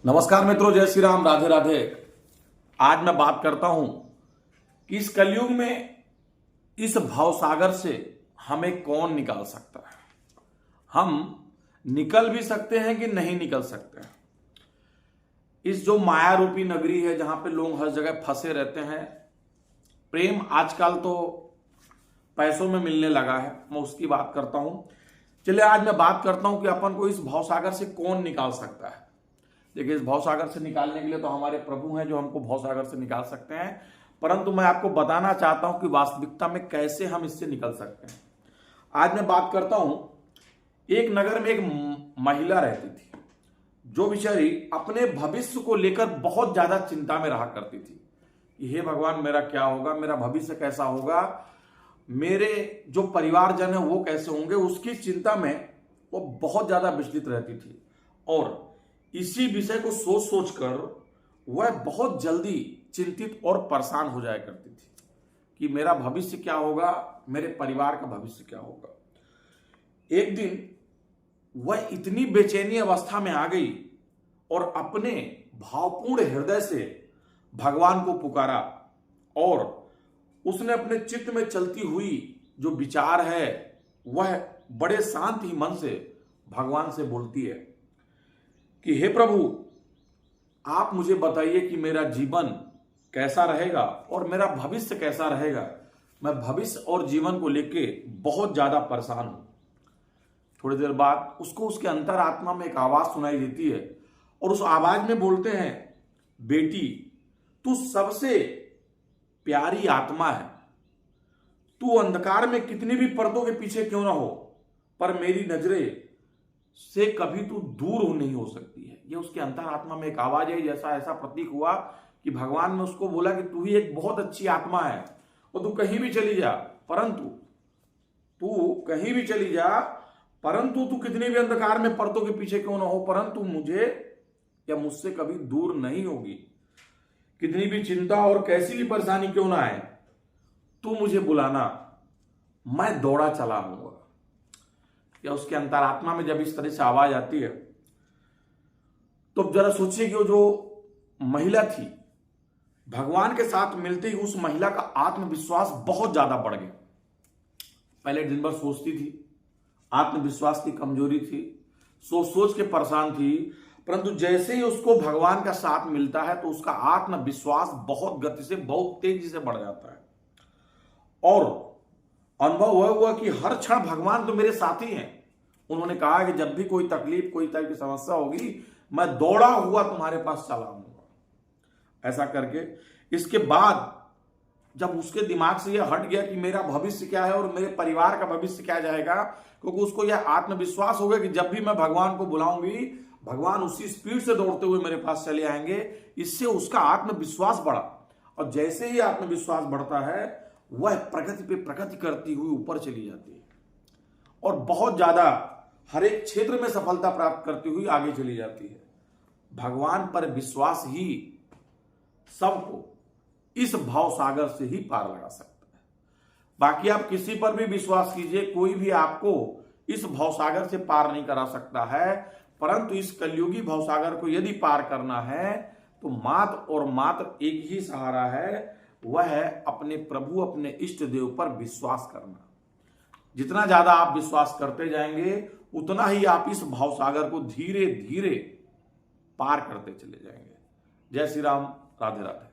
नमस्कार मित्रों, जय श्री राम, राधे राधे। आज मैं बात करता हूं कि इस कलयुग में इस भवसागर से हमें कौन निकाल सकता है। हम निकल भी सकते हैं कि नहीं निकल सकते हैं। इस जो माया रूपी नगरी है जहां पे लोग हर जगह फंसे रहते हैं, प्रेम आजकल तो पैसों में मिलने लगा है, मैं उसकी बात करता हूं। चलिए आज मैं बात करता हूं कि अपन को इस भवसागर से कौन निकाल सकता है। देखिए, इस भवसागर से निकालने के लिए तो हमारे प्रभु हैं जो हमको भवसागर से निकाल सकते हैं, परंतु मैं आपको बताना चाहता हूं कि वास्तविकता में कैसे हम इससे निकल सकते हैं। आज मैं बात करता हूं, एक नगर में एक महिला रहती थी जो बेचारी अपने भविष्य को लेकर बहुत ज्यादा चिंता में रहा करती थी कि हे भगवान, मेरा क्या होगा, मेरा भविष्य कैसा होगा, मेरे जो परिवारजन है वो कैसे होंगे। उसकी चिंता में वो बहुत ज्यादा विचलित रहती थी और इसी विषय को सोच सोच कर वह बहुत जल्दी चिंतित और परेशान हो जाया करती थी कि मेरा भविष्य क्या होगा, मेरे परिवार का भविष्य क्या होगा। एक दिन वह इतनी बेचैनी अवस्था में आ गई और अपने भावपूर्ण हृदय से भगवान को पुकारा और उसने अपने चित्त में चलती हुई जो विचार है वह बड़े शांत ही मन से भगवान से बोलती है कि हे प्रभु, आप मुझे बताइए कि मेरा जीवन कैसा रहेगा और मेरा भविष्य कैसा रहेगा। मैं भविष्य और जीवन को लेके बहुत ज्यादा परेशान हूं। थोड़ी देर बाद उसको उसके अंतरात्मा में एक आवाज सुनाई देती है और उस आवाज में बोलते हैं, बेटी, तू सबसे प्यारी आत्मा है। तू अंधकार में कितनी भी पर्दों के पीछे क्यों ना हो, पर मेरी नजरें से कभी तू दूर नहीं हो सकती है। ये उसके अंतरात्मा में एक आवाज है। जैसा ऐसा प्रतीक हुआ कि भगवान ने उसको बोला कि तू ही एक बहुत अच्छी आत्मा है और तू कहीं भी चली जा, परंतु तू कितने भी अंधकार में पर्दों के पीछे क्यों ना हो, परंतु मुझे या मुझसे कभी दूर नहीं होगी। कितनी भी चिंता और कैसी भी परेशानी क्यों ना आए, तू मुझे बुलाना, मैं दौड़ा चला आऊंगा। या उसके अंतरात्मा में जब इस तरह से आवाज आती है तो जरा सोचिए कि वो जो महिला थी, भगवान के साथ मिलते ही उस महिला का आत्मविश्वास बहुत ज्यादा बढ़ गया। पहले दिन भर सोचती थी, आत्मविश्वास की कमजोरी थी, सोच सोच के परेशान थी, परंतु जैसे ही उसको भगवान का साथ मिलता है तो उसका आत्मविश्वास बहुत गति से, बहुत तेजी से बढ़ जाता है और अनुभव हुआ कि हर क्षण भगवान तो मेरे साथी हैं। उन्होंने कहा कि जब भी कोई तकलीफ, कोई तरह की समस्या होगी, मैं दौड़ा हुआ तुम्हारे पास चला आऊंगा। ऐसा करके इसके बाद जब उसके दिमाग से यह हट गया कि मेरा भविष्य क्या है और मेरे परिवार का भविष्य क्या जाएगा, क्योंकि उसको यह आत्मविश्वास हो गया कि जब भी मैं भगवान को बुलाऊंगी, भगवान उसी स्पीड से दौड़ते हुए मेरे पास चले आएंगे। इससे उसका आत्मविश्वास बढ़ा और जैसे ही आत्मविश्वास बढ़ता है वह प्रगति पे प्रगति करती हुई ऊपर चली जाती है और बहुत ज्यादा हर एक क्षेत्र में सफलता प्राप्त करती हुई आगे चली जाती है। भगवान पर विश्वास ही सबको इस भाव सागर से ही पार लगा सकता है। बाकी आप किसी पर भी विश्वास कीजिए, कोई भी आपको इस भाव सागर से पार नहीं करा सकता है, परंतु इस कलयुगी भाव सागर को यदि पार करना है तो मात्र और मात्र एक ही सहारा है, वह है अपने प्रभु, अपने इष्ट देव पर विश्वास करना। जितना ज्यादा आप विश्वास करते जाएंगे उतना ही आप इस भावसागर को धीरे धीरे पार करते चले जाएंगे। जय श्री राम, राधे राधे।